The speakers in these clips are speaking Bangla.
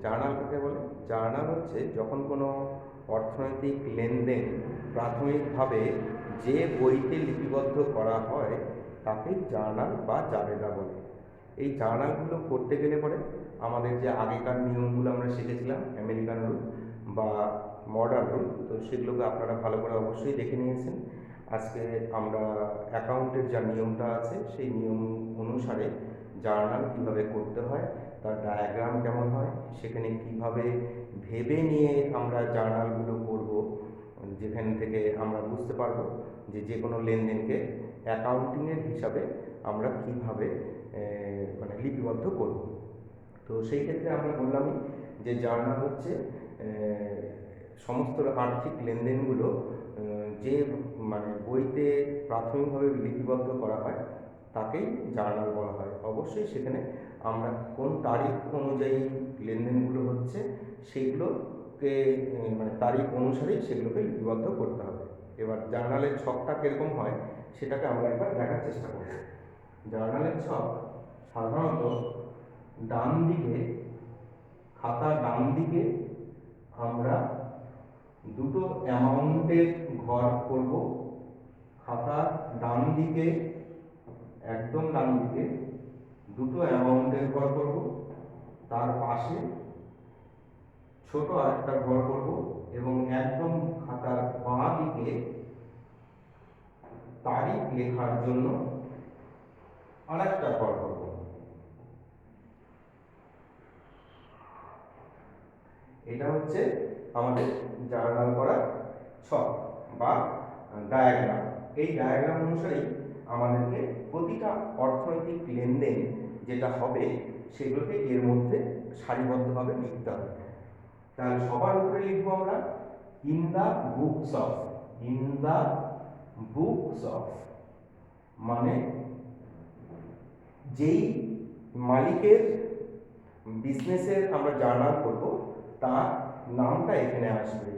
জার্নাল কাকে বলে? জার্নাল হচ্ছে যখন কোনো অর্থনৈতিক লেনদেন প্রাথমিকভাবে যে বইতে লিপিবদ্ধ করা হয় তাকেই জার্নাল বা জাবেদা বলে। এই জার্নালগুলো করতে গেলে পরে আমাদের যে আগেকার নিয়মগুলো আমরা শিখেছিলাম, আমেরিকান রুল বা মডার্ন রুল, তো সেগুলোকে আপনারা ভালো করে অবশ্যই দেখে নিয়েছেন। আজকে আমরা অ্যাকাউন্টের যা নিয়মটা আছে সেই নিয়ম অনুসারে জার্নাল কীভাবে করতে হয়, তার ডায়াগ্রাম কেমন হয়, সেখানে কিভাবে ভেবে নিয়ে আমরা জার্নালগুলো করব, যেখান থেকে আমরা বুঝতে পারবো যে যে কোনো লেনদেনকে অ্যাকাউন্টিংয়ের হিসাবে আমরা কিভাবে মানে লিপিবদ্ধ করব। তো সেই ক্ষেত্রে আমরা বললামই যে জার্নাল হচ্ছে সমস্ত আর্থিক লেনদেনগুলো যে মানে বইতে প্রাথমিকভাবে লিপিবদ্ধ করা হয় তাকেই জার্নাল বলা হয়। অবশ্যই সেখানে আমরা কোন তারিখ অনুযায়ী লেনদেনগুলো হচ্ছে সেইগুলোকে মানে তারিখ অনুসারেই সেগুলোকে লিপিবদ্ধ করতে হবে। এবার জার্নালের ছকটা কীরকম হয় সেটাকে আমরা একবার দেখার চেষ্টা করব। জার্নালের ছক সাধারণত ডান দিকে, খাতার ডান দিকে আমরা দুটো অ্যামাউন্টের ঘর করব। খাতার ডান দিকে, একদম ডান দিকে দুটো অ্যামাউন্টের ঘর করব, তার পাশে ছোট আরেকটা ঘর করব এবং একদম খাতার বাঁ দিকে তারিখ লেখার জন্য আরেকটা ঘর করব। এটা হচ্ছে আমাদের জার্নাল করার ছক বা ডায়াগ্রাম। এই ডায়াগ্রাম অনুসারেই আমাদেরকে প্রতিটা অর্থনৈতিক লেনদেন যেটা হবে সেগুলোকে এর মধ্যে সারিবদ্ধভাবে লিখতে হবে। তাহলে সবার উপরে লিখবো আমরা in the books of. In the books of মানে যেই মালিকের বিজনেসের আমরা জার্নাল করব তার নামটা এখানে আসবে।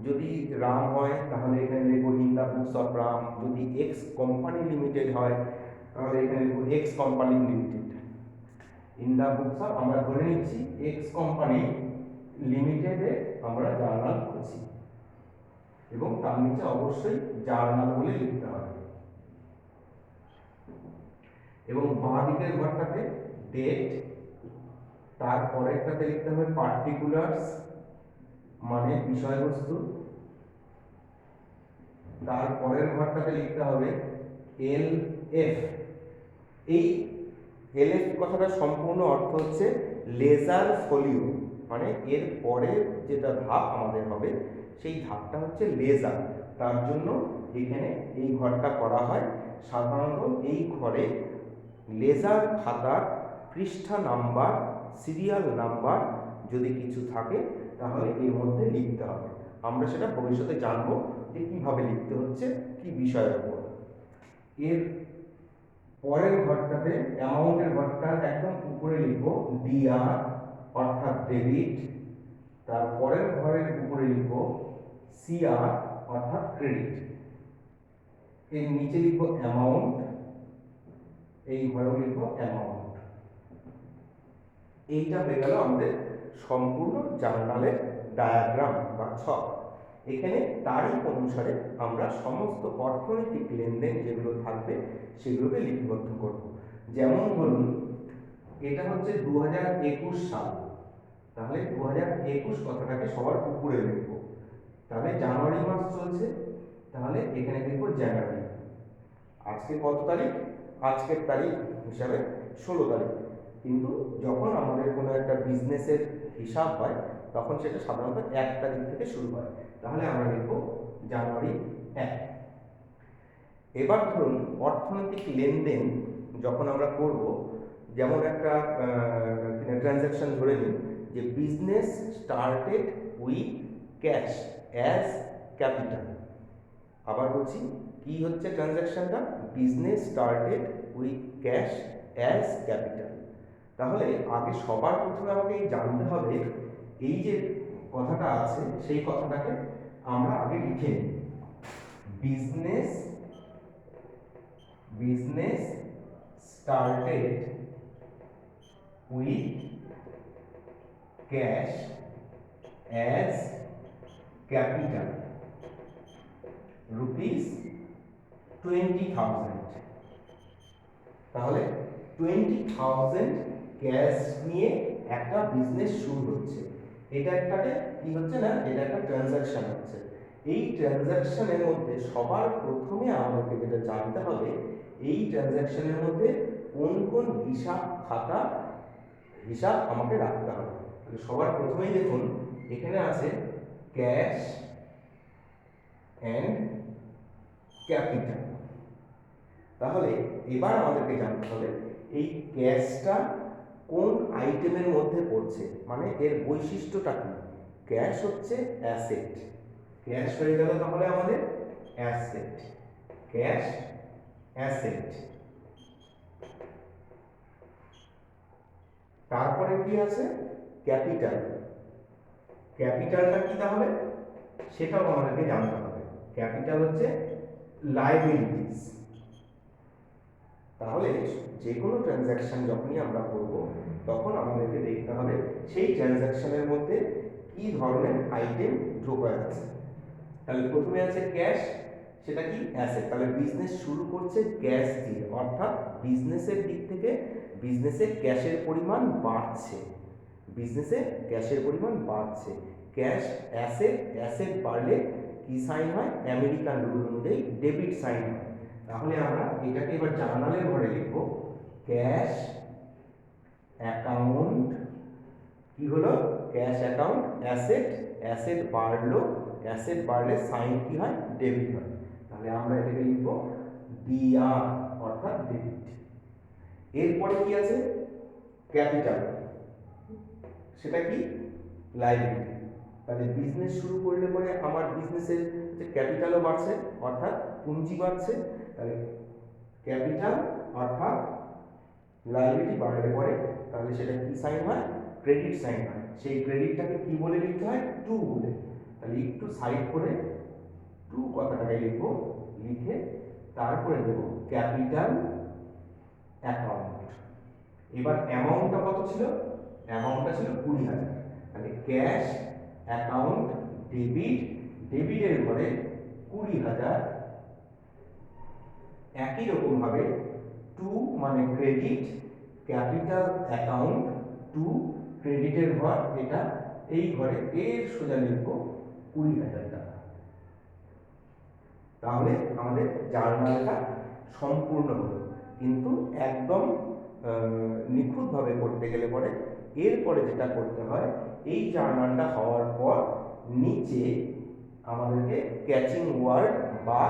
যদি রাম হয় তাহলে এখানে লিখবো in the books of Ram. যদি এক্স কোম্পানি লিমিটেড হয় তাহলে এখানে লিখবো x company limited. In the books of আমরা ধরে নিচ্ছি এক্স কোম্পানি লিমিটেডে আমরা জার্নাল করছি এবং তার নিচে অবশ্যই জার্নাল বলে লিখতে হবে এবং বাঁ দিকের ঘরটাতে ডেট, তারপরেরটাতে লিখতে হবে পার্টিকুলার্স মানে বিষয়বস্তু, তারপরের ঘরটাতে লিখতে হবে এল এফ। এই এল এফ কথাটা সম্পূর্ণ অর্থ হচ্ছে লেজার ফোলিও, মানে এর পরের যেটা ধাপ আমাদের হবে সেই ধাপটা হচ্ছে লেজার। তার জন্য এখানে এই ঘরটা করা হয়। সাধারণত এই ঘরে লেজার খাতার পৃষ্ঠা নাম্বার, সিরিয়াল নাম্বার যদি কিছু থাকে তাহলে এর মধ্যে লিখতে হবে। আমরা সেটা ভবিষ্যতে জানবো যে কীভাবে লিখতে হচ্ছে, কি বিষয়ের উপর। এর পরের ঘরটাতে অ্যামাউন্টের ঘরটার একদম উপরে লিখবো ডিআর অর্থাৎ ডেবিট। তারপরের ঘরের উপরে লিখবো সিআর অর্থাৎ ক্রেডিট। এর নিচে লিখবো অ্যামাউন্ট, এই ঘরেও লিখবো অ্যামাউন্ট। এইটা হয়ে গেল আমাদের সম্পূর্ণ জার্নালের ডায়াগ্রাম বা ছক। এখানে তারিখ অনুসারে আমরা সমস্ত অর্থনৈতিক লেনদেন যেগুলো থাকবে সেগুলোকে লিপিবদ্ধ করব। যেমন ধরুন এটা হচ্ছে 2021 সাল, তাহলে 2021 কথাটাকে সবার উপরে লিখব। তাহলে জানুয়ারি মাস চলছে, তাহলে এখানে লিখবো জানুয়ারি। আজকে কত তারিখ? আজকের তারিখ হিসাবে 16 তারিখ। কিন্তু যখন আমাদের কোনো একটা বিজনেসের হিসাব হয় তখন সেটা সাধারণত 1 তারিখ থেকে শুরু হয়, তাহলে আমরা লিখব জানুয়ারি 1। এবার ধরুন অর্থনৈতিক লেনদেন যখন আমরা করব, যেমন একটা ট্রানজ্যাকশন ধরে নিন যে business started with cash as capital. আবার বলছি কি হচ্ছে ট্রানজ্যাকশনটা? Business started with cash as capital. তাহলে আগে সবার প্রথমে আমাকে জানতে হবে এই যে কথাটা আছে সেই কথাটাকে আমরা আগে লিখে নিই। Business started with cash as capital ₹20,000। তাহলে 20,000 ক্যাশ নিয়ে একটা বিজনেস শুরু হচ্ছে। এটা একটা কি হচ্ছে না, এটা একটা ট্রানজাকশন হচ্ছে। এই ট্রানজাকশনের মধ্যে সবার প্রথমে আমাদেরকে যেটা জানতে হবে, এই ট্রানজাকশনের মধ্যে কোন কোন হিসাব আমাকে রাখতে হবে। তাহলে সবার প্রথমেই দেখুন এখানে আছে ক্যাশ অ্যান্ড ক্যাপিটাল। তাহলে এবার আমাদেরকে জানতে হবে এই ক্যাশটা কোন আইটেমের মধ্যে পড়ছে, মানে এর বৈশিষ্ট্যটা কি। ক্যাশ হচ্ছে অ্যাসেট, ক্যাশ হয়ে গেল তাহলে আমাদের অ্যাসেট, ক্যাশ অ্যাসেট। তারপরে কি আছে ক্যাপিটাল। ক্যাপিটালটা কি তাহলে সেটাও আমাদেরকে জানতে হবে। ক্যাপিটাল হচ্ছে লায়াবিলিটিস। তাহলে যে কোনো ট্রানজ্যাকশন যখনই আমরা করব তখন আমাদেরকে দেখতে হবে সেই ট্রানজ্যাকশনের মধ্যে কি ধরনের আইটেম ঢোকা আছে। তাহলে প্রথমে আছে ক্যাশ, সেটা কি অ্যাসেট। তাহলে বিজনেস শুরু করছে ক্যাশ দিয়ে, অর্থাৎ বিজনেসের দিক থেকে বিজনেসে ক্যাশের পরিমাণ বাড়ছে, বিজনেসে ক্যাশের পরিমাণ বাড়ছে। ক্যাশ অ্যাসেট, অ্যাসেট বাড়লে কি সাইন হয়, আমেরিকান রুল অনুযায়ী ডেবিট সাইন হয়। তাহলে আমরা এটাকে এবার জার্নালের ঘরে লিখব, ক্যাশ অ্যাকাউন্ট কি হলো, ক্যাশ অ্যাকাউন্ট অ্যাসেট, অ্যাসেট বাড়লো, অ্যাসেট বাড়লে সাইন কি হয়, ডেবিট হয়। তাহলে আমরা এটাকে লিখব ডিআর অর্থাৎ ডেবিট। এরপরে কি আছে ক্যাপিটাল, সেটা কি লায়াবিলিটি। তাহলে বিজনেস শুরু করলে পরে আমার বিজনেসের যে ক্যাপিটালও বাড়ছে অর্থাৎ পুঁজি বাড়ছে। তাহলে ক্যাপিটাল অর্থাৎ লায়াবিলিটি বাড়লে পরে তাহলে সেটা কি সাইন হয়, ক্রেডিট সাইন হয়। সেই ক্রেডিটটাকে কি বলে লিখতে হয়, টু বলে। তাহলে একটু সাইড করে টু কথাটাকে লিখবো, লিখে তারপরে দেবো ক্যাপিটাল অ্যাকাউন্ট। এবার অ্যামাউন্টটা কত ছিল, অ্যামাউন্টটা ছিল 20,000। তাহলে ক্যাশ অ্যাকাউন্ট ডেবিট, ডেবিটের ঘরে 20,000। একই রকম ভাবে টু মানে ক্রেডিট, ক্যাপিটাল অ্যাকাউন্ট টু, ক্রেডিটের ঘর এটা, এই ঘরে এর সোজা লিখবো 20,000 টাকা। তাহলে আমাদের জার্নালটা সম্পূর্ণ হলো। কিন্তু একদম নিখুঁতভাবে করতে গেলে পরে এরপরে যেটা করতে হয়, এই জার্নালটা হওয়ার পর নিচে আমাদেরকে ক্যাচিং ওয়ার্ড বা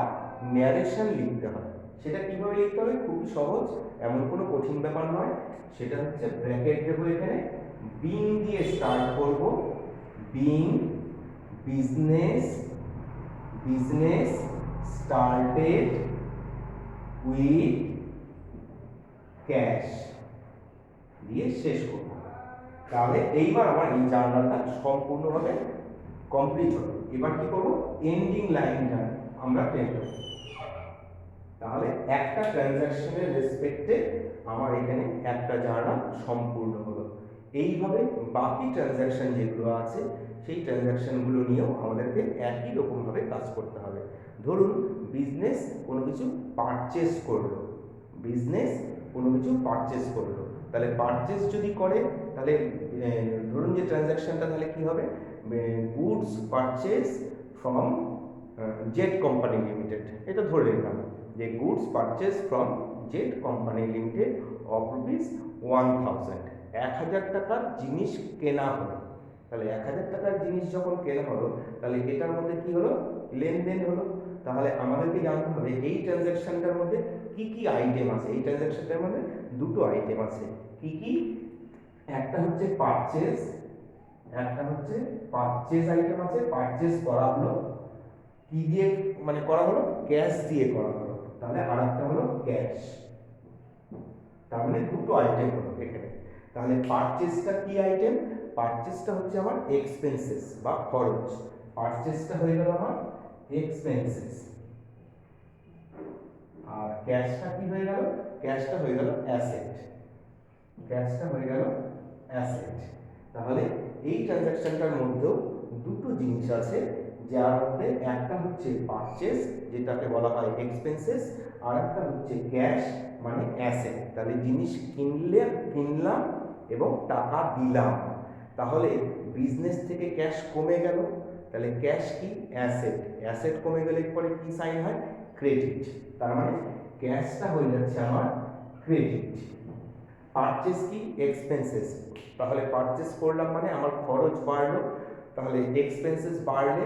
ন্যারেশন লিখতে হয়। সেটা কিভাবে লিখতে হবে, খুবই সহজ, এমন কোনো কঠিন ব্যাপার নয়। সেটা হচ্ছে ব্র্যাকেট দেবো এখানে, বিং দিয়ে স্টার্ট করব, being business, business started with cash দিয়ে শেষ করব। তাহলে এইবার আমার এই জার্নালটা সম্পূর্ণভাবে কমপ্লিট হলো। এবার কি করব, এন্ডিং লাইনটা আমরা টেনে দেব। তাহলে একটা ট্রানজ্যাকশনের রেসপেক্টে আমার এখানে একটা জার্নাল সম্পূর্ণ হলো। এইভাবে বাকি ট্রানজ্যাকশন যেগুলো আছে সেই ট্রানজ্যাকশনগুলো নিয়েও আমাদেরকে একই রকমভাবে কাজ করতে হবে। ধরুন বিজনেস কোনো কিছু পারচেস করলো, বিজনেস কোনো কিছু পারচেস করলো, তাহলে পারচেস যদি করে তাহলে ধরুন যে ট্রানজ্যাকশনটা তাহলে কি হবে, goods purchase from Z company limited, এটা ধরে নিলাম যে goods purchase from Z company limited of ₹1,000, 1,000 টাকার জিনিস কেনা হলো। তাহলে 1,000 টাকার জিনিস যখন কেনা হলো তাহলে এটার মধ্যে কি হলো, লেনদেন হলো। তাহলে আমাদেরকে জানতে হবে এই ট্রানজ্যাকশনটার মধ্যে কি কি আইটেম আছে। এই ট্রানজ্যাকশনটার মধ্যে দুটো আইটেম আছে, কি কি, একটা হচ্ছে পারচেজ, একটা হচ্ছে পারচেজ আইটেম আছে, পারচেজ করা হলো, কি দিয়ে মানে করা হলো, ক্যাশ দিয়ে করা হলো। তাহলে আর একটা হলো ক্যাশ, তার মানে দুটো আইটেম হলো এখানে। তাহলে পারচেজটা কি আইটেম, পারচেজটা হচ্ছে আমার এক্সপেন্সেস বা খরচ, পারচেজটা হয়ে গেল আমার এক্সপেন্সেস। আর ক্যাশটা কি হয়ে গেল, ক্যাশটা হয়ে গেল অ্যাসেট, ক্যাশটা হয়ে গেল অ্যাসেট। তাহলে এই ট্রানজ্যাকশনটার মধ্যেও দুটো জিনিস আছে, যার মধ্যে একটা হচ্ছে পারচেস, যেটাকে বলা হয় এক্সপেন্সেস, আর একটা হচ্ছে ক্যাশ মানে অ্যাসেট। তাহলে জিনিস কিনলাম এবং টাকা দিলাম, তাহলে বিজনেস থেকে ক্যাশ কমে গেল, তাহলে ক্যাশ কি? অ্যাসেট। অ্যাসেট কমে গেলে পরে কি সাইন হয়? ক্রেডিট। তার মানে ক্যাশটা হয়ে যাচ্ছে আমার ক্রেডিট। পারচেস কি? এক্সপেন্সেস। তাহলে পারচেস করলাম মানে আমার খরচ বাড়লো, তাহলে এক্সপেন্সেস বাড়লে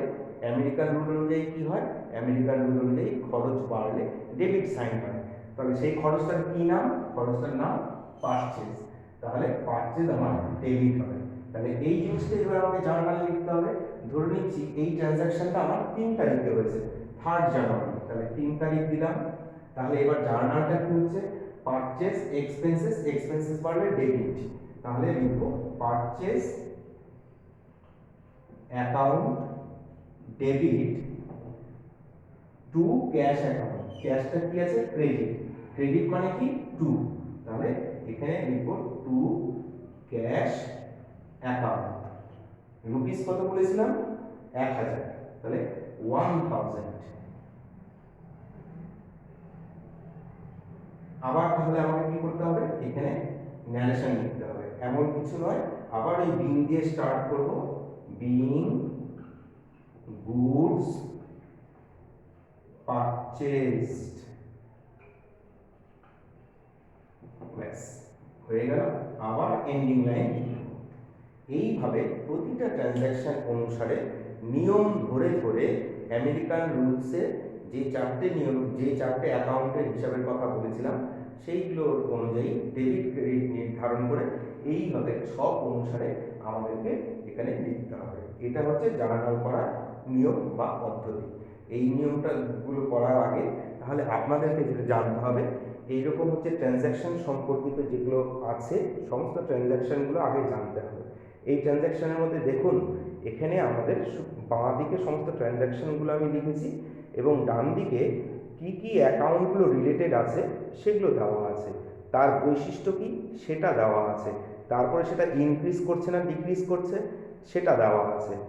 আমেরিকান রুল অনুযায়ী কি হয়? আমেরিকান রুল অনুযায়ী খরচ বাড়লে ডেবিট সাইন হয়। তাহলে সেই খরচটার কি নাম? খরচটার নাম পারচেস। তাহলে পারচেস আমার ডেবিট হবে। তাহলে এই জিনিসটা এবার আমাকে জার্নালে লিখতে হবে। ধরে নিচ্ছি এই ট্রানজ্যাকশনটা আমার 3 তারিখে হয়েছে, 3 জানুয়ারি। তাহলে 3 তারিখ দিলাম। তাহলে এবার জার্নালটা কি হচ্ছে? পারচেস এক্সপেন্সেস, এক্সপেন্সেস বাড়লে ডেবিট। তাহলে লিখবো purchase account debit to cash account. ক্যাশটা কি আছে? ক্রেডিট। ক্রেডিট মানে কি? টু। তাহলে এখানে লিখবো টু ক্যাশ অ্যাকাউন্ট। রুপিস কত বলেছিলাম? 1000। তাহলে 1000। আবার তাহলে আমাকে কি করতে হবে? এখানে ন্যারেশন লিখতে হবে, এমন কিছু নয়। আবার ওই বিং দিয়ে স্টার্ট করব। Being goods purchased. ব্যাস হয়ে গেল। আবার এন্ডিং লাইন। এইভাবে প্রতিটা ট্রানজ্যাকশন অনুসারে নিয়ম ধরে ধরে আমেরিকান রুলসে যে 4টে নিয়ম, যে 4টে অ্যাকাউন্টের হিসাবের কথা বলেছিলাম, সেইগুলোর অনুযায়ী ডেবিট ক্রেডিট নির্ধারণ করে এইভাবে ছক অনুসারে আমাদেরকে এখানে লিখতে হবে। এটা হচ্ছে জার্নাল করার নিয়ম বা পদ্ধতি। এই নিয়মটাগুলো করার আগে তাহলে আপনাদেরকে যেটা জানতে হবে, এইরকম হচ্ছে ট্রানজ্যাকশন সম্পর্কিত যেগুলো আছে সমস্ত ট্রানজ্যাকশনগুলো আগে জানতে হবে। এই ট্রানজ্যাকশনের মধ্যে দেখুন, এখানে আমাদের বাঁ দিকে সমস্ত ট্রানজ্যাকশনগুলো আমি লিখেছি এবং ডান দিকে কি কি অ্যাকাউন্টগুলো রিলেটেড আছে সেগুলো দেওয়া আছে, তার বৈশিষ্ট্য কি সেটা দেওয়া আছে, তারপরে সেটা ইনক্রিজ করছে না ডিক্রিজ করছে সেটা দেওয়া আছে।